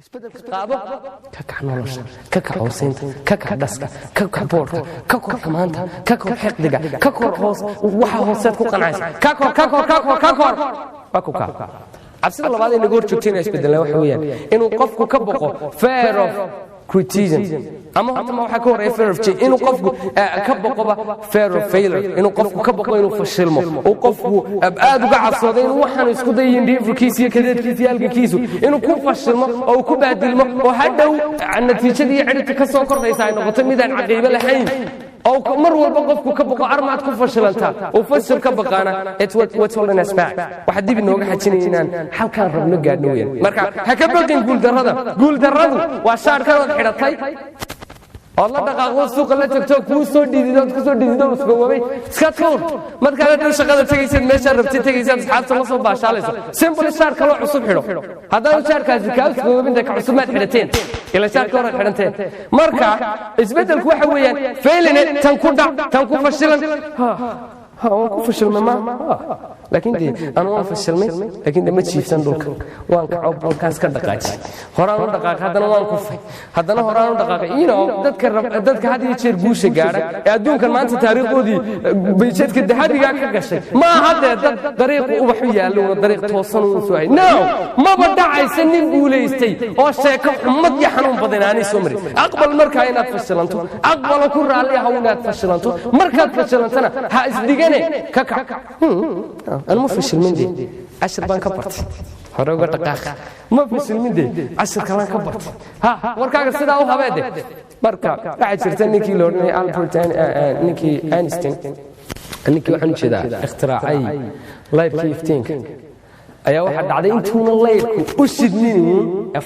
isbeddelka qaado ka kac nolosha ka kac hoosaynta ka kac dhaska ka kac boorka ka kor xumaanta ka kor xiqdiga ka kor hoos waxa hooseed ku qancaysa ka kor waa ku kac cabsida labaad ee lagu horjoogtay inay isbeddelaan waxa weeyaan inuu qofku ka boqo fear of criticism ama horta ma waxa ka horeeya fear of change inuu qofku ka boqoba fear of failure inuu qofku ka boqo inuu fashilmo oo qofku aad uga cabsado inuu waxaan isku dayin dhiifkiisa iyo kadeedkiisa halkiisu inuu ku fashilmo oo ku baadilmo oo hadhow natiijadii cidhibta ka soo kordhaysa ay noqoto midaan caqiibo lahayn oo mar walba qofku ka boqo armaad ku fashilanta oo fashil ka baqaana what's holding us back waxa dib inooga xajinaynaan halkaan rabno gaadhno weeyaan marka ha ka baqin guuldarradu waa shaarkan oo xidhatay oo la dhaqaaqo suuqa la tagto kuu soo dhidido ku soo dhidido isku wabay iska tuur marka aad shaqada tagaysid meesha rabtid tagaysid asxaabta la soo baashaalayso simple shaar kale cusub xidho haddana shaarkaasi ka isku wabinta ka cusub ma xidhateen ila shaarka hore xidhanteen marka isbeddelku waxa weeyaan failing tan ku dhac tan ku fashilan waan ku fashilmay ma laakiin aan fashilmay laakiin ma jiifsan dhulka waan ka cobkaas ka dhaqaajay horaan u dhaqaaq haddana waan ku fay haddana horaan u dhaqaaqay dadka had iyo jeer guusha gaadha ee adduunkan maanta taariikhoodii bayjeedka dahabiga ka gashay ma hadda dariiq ubax u yaallo dariiq toosan uu soo hay no maba dhacaysa nin guulaystay oo sheeko xumad iyo xanuun badan aanay soo marin aqbal markaa inaad fashilanto aqbal ku raalli ah inaad fashilanto markaad fashilantana ha isdigane ka kac أنا ما فشل من دي 10 بان كبرت هروغا دقاق ما فشل من دي 10 كلام كبرت ها warkaaga sida uu habeede marka waxa jirta ninkii loornay Albert ninkii Einstein ninkii waxaan jeedaa ikhtiraacay life iftiinka ayaa waxa dhacday intuuna leeyku u shidnin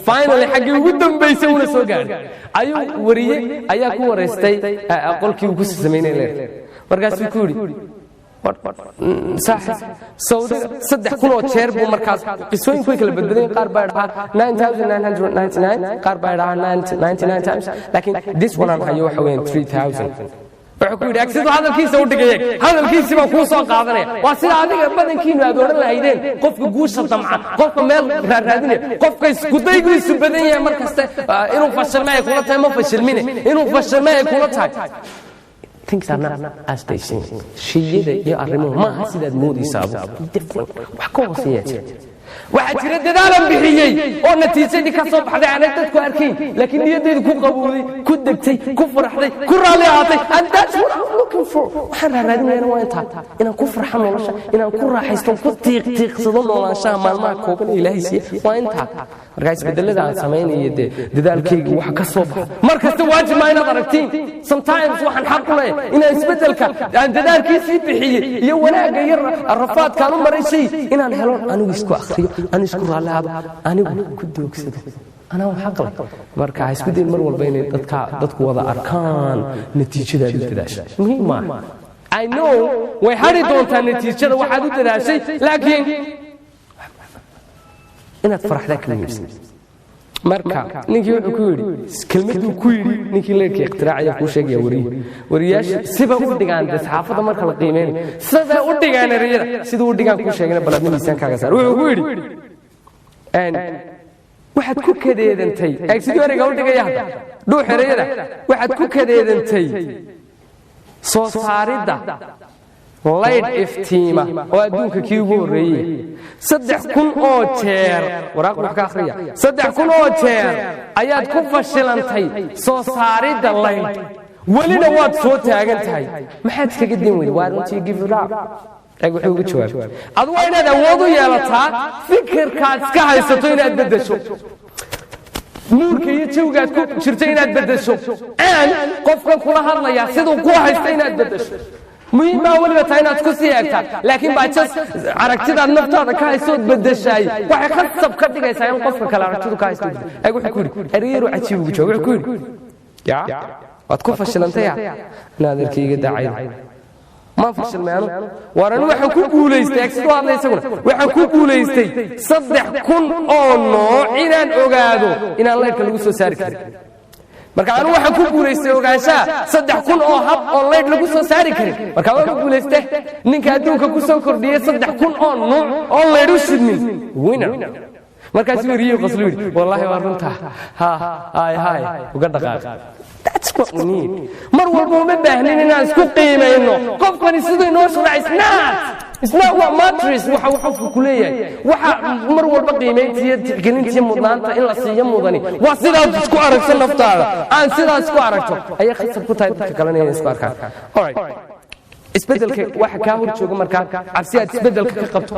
finally xaqi ugu dambeysay uu soo gaaray ayuu wariyay ayaa ku wareystay qolkii uu ku sameeyay leer markaas uu ku yiri صاحب سعودي صدق كله شهر بمركز قصوين كويك اللي بدبدين قارب يرها 9999 قارب يرها 99 times لكن this one أنا هيو حوالي 3000 وحكوا أكسد هذا الكيس أودي جيك هذا الكيس ما كوس قاعدني وأصير هذا بدن كينو هذول الهيدين قف جوش الطمع قف مال رادني قف كيس كده يقول سبدين يا مركز إنه فشل ما يكون تاي ما فشل مني إنه فشل ما يكون تاي things are not as they seem shiyada iyo arrimuhu ma aha sidaad moodaysaabo different wax ka hooseeya waxa jira dadaalan bixiyay oo natiijadii ka soo baxday aan dadku arkayn laakiin niyadeedu ku qabowday ku degtay ku faraxday ku raali ahaatay and that's what I'm looking for waxaan raadinayaa waa inaan ku farxo nolosha inaan ku raaxaysto ku tiiqtiiqsado nolosha maalmaha kooban ilaahay siiyo waa intaa marka isbedelada aan sameeyay dadaalkaygu waxa ka soo baxay markasta waajib ma inaad aragtiin sometimes waxaan xaq u leeyahay inaan isbedelka aan dadaalkiisii bixiyay iyo wanaaga yar rafaadkaan u maray shay inaan helo anigu isku akhriyo أنا أشكر الله أنا كنت أقصد أنا وحقل مركع يسكدين مر والبين دتك وضع أركان نتيجة الدراسة مهمة I know وحدي دون النتيجة وحدي الدراسة لكن أنا أفرح ذاك المسلم مركع نيجي كوري كلمة كوري نيجي لك اختراع يكون شيء ورياش سبب وديعان بس حافظ مركع القيمين سبب وديعان الرجال سيد وديعان كل شيء بلد من الإنسان كعسر وكوري and واحد كوك هذا يدنتي أكيد وريك أقول لك يا هذا روح الرجال واحد كوك هذا يدنتي صاردا light iftiima oo adduunka kii ugu horeeyay 3,000 oo jeer waraaq wax ka akhriya 3,000 oo jeer ayaad ku fashilantay soo saaridda light walina waad soo taagan tahay maxaad kaga din weyn waa runtii give it up wuxuu ugu jawaabay adigu waa inaad awood u yeelataa fikirkaad iska haysato inaad beddesho nuurka iyo jawgaad ku jirto inaad beddesho aan qofka kula hadlaya sidoo ku haysta inaad beddesho muhiim ah waliba taa inaad ku sii eegtaan laakiin baajas aragtidaad naftaada ka hayso bedeshay waxay khasab ka dhigaysaa in qofka kale aragtidu ka haysto ay wuxuu ku yiri ariiro cajiib ugu jawaab wuxuu ku yiri ya waad ku fashilantay naadirkayga daacay ma fashilmayno waran waxaan ku guuleystay sidoo aad leeysaguna waxaan ku guuleystay 3,000 oo nooc inaan ogaado inaan leerka lagu soo saari karin marka anu waxaan ku guuleystay ogaanshaha 3,000 oo hab online lagu soo saari karin marka waan guuleystay ninka adduunka ku soo kordhiyay 3,000 oo nooc online u shidmin winner markaas wariyo qoslu yiri wallahi waa runta hay uga dhaqaaq. That's what we need. mar walba uma baahnin inaan isku qiimayno qofkani sidoo inoo sharaxnaa. It's not what matters waxa qofku ku leeyahay waxa mar walba qiimeyntiisa tixgelintiisa mudnaanta in la siiyo mudani waa sidaad isku aragto naftaada aan sidaas isku aragto ayay khasab ku tahay dadka kale inay isku arkaan. All right, isbedelka waxa ka hor jooga markaa cabsi aad isbedelka ka qabto,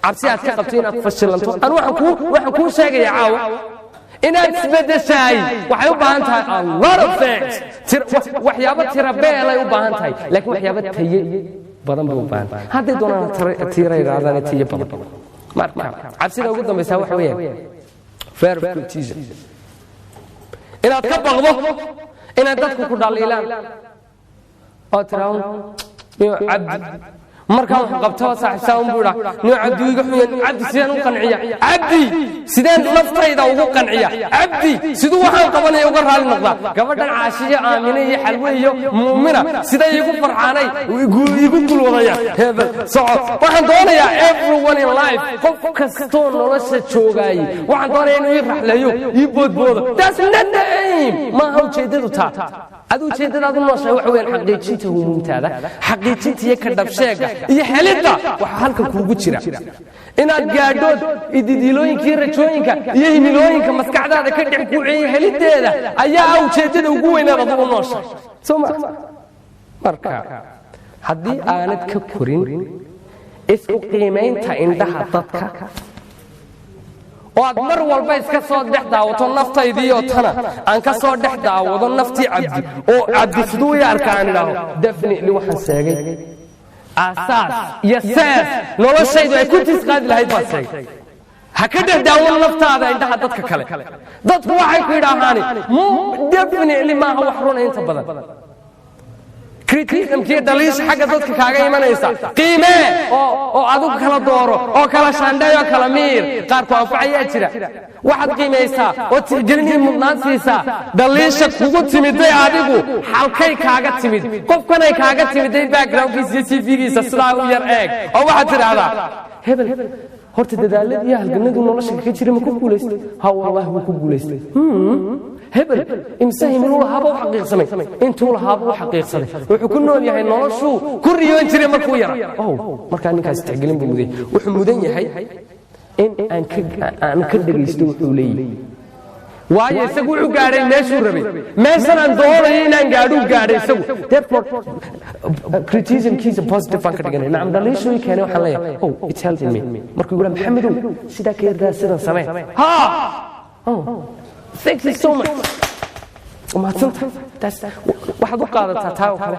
cabsi aad ka qabto inaad fashilanto. aan waxaan ku sheegaya caawa inaad isbedeshay waxay u baahan tahay a lot of things. waxyaabo tira beel ay u baahan tahay laakiin waxyaabo taye badan buu baahan hadday doonaan tira yiraahdaan taye badan. marka cabsida ugu dambaysa waxa weeyaan fear of criticism, inaad ka baqdo inaad dadku ku dhaliilaan oo tiraan iyo cabdi marka wax qabto saaxiibsan buura niyo cabdi iga xun cabdi sidaan u qanciya cabdi sidaan naftayda ugu qanciya cabdi sidoo waxaan qabanay uga raali noqda gabadhan caashiye aamine iyo xalwe iyo muumina siday igu farxaanay igu gulwadaya hebel socod waxaan doonayaa everyone in life qof kasto nolosha joogay waxaan doonayaa inuu i raxleeyo i boodboodo. That's not the aim. ma ha ujeedadu taa adu ujeedadaadu nooshay wax weyn xaqiijinta humuumtaada xaqiijinta iyo ka dhabsheega iyo helida waxa halka kuugu jira inaad gaadhood ididilooyinkii rajooyinka iyo himilooyinka maskaxdaada ka dhex kuuciyo helideeda ayaa ujeedada ugu weynaad adigu nooshay. marka haddii aanad ka korin isku qiimaynta indhaha dadka oo aad mar walba iska soo dhex daawato naftaydii oo tana aan ka soo dhex daawado naftii cabdi oo cabdi siduu i arkaan idhaaho definitely waxaan sheegay asaas iyo sees noloshaydu ay ku tisqaadi lahayd baan sheegay. ha ka dhex daawan naftaada indhaha dadka kale. dadku waxay ku yidhaahaan definitely maaha wax runa inta badan. criticismkii dhaliisha xagga dadka kaaga imanaysa qiimee oo adigu kala dooro oo kala shaandheeyo kala miir qaarku anfacayaa jira. waxaad qiimaysaa oo tixgelinii mudnaan siisaa dhaliisha kugu timiday adigu halkay kaaga timid qofkanay kaaga timiday backgroundkiisa iyo cv-giisa sidaa u yar eeg oo waxaad tidhaahdaa hebel horta dadaalad iyo halganadu nolosha ka jira ma ku guulaystay? ha wallahi wuu ku guulaystay. hebel imse himiluu lahaaba u xaqiiqsamay intuu lahaaba u xaqiiqsaday wuxuu ku nool yahay noloshuu ku riyoon jiray markuu yara. markaa ninkaas tixgelin buu mudan wuxuu mudan yahay in aan ka dhegaysto wuxuu leeyahay waayo isagu wuxuu gaadhay meeshuu rabay meeshan aan doonayo inaan gaadhuu gaadhay isagu. therefore criticismkiisa positive baan ka dhiganay nacam dhaliishuu keenay waxaan leeyahay it's helping me. markuu yidhaa maxamedow sidaa ka yardaa sidan samee thank you so much. waxaad u qaadataa taa oo kale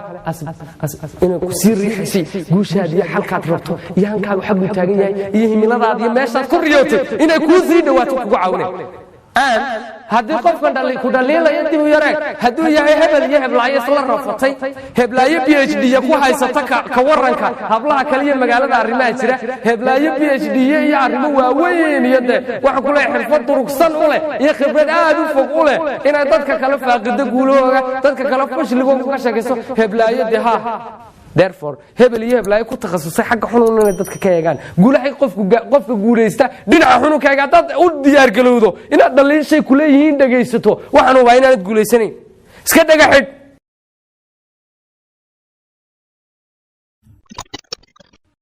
inay ku sii riixaysay guushaada iyo xalkaad rabto iyo hankaagu xagguu taagan yahay iyo himiladaada iyo meeshaad ku riyootay inay kuu sii dhawaato kugu caawinay. haddii qofkan ku dhaliilaya dib u yareeg hadduu yahay hebel iyo heblaayo isla rafatay heblaayo PhD ku haysata ka waranka hablaha kale iyo magaalada arrimaha jira heblaayo PhD iyo arrimo waaweyn iyo waxa ku leeyahay xirfad durugsan u leh iyo khibrad aad u fog u leh inay dadka kale faaqido guulahooga dadka kale fashligooda ka sheekayso heblaayo therefore hebel iyo heblaayo ku takhasusay xagga xunun inay dadka ka eegaan guulahay qofka guulaysta dhinaca xununkaaga dad u diyaar galowdo inaad dhaliishay ku leeyihiin dhagaysato waxaan waa inaanad guulaysanayn iska dhaga xidh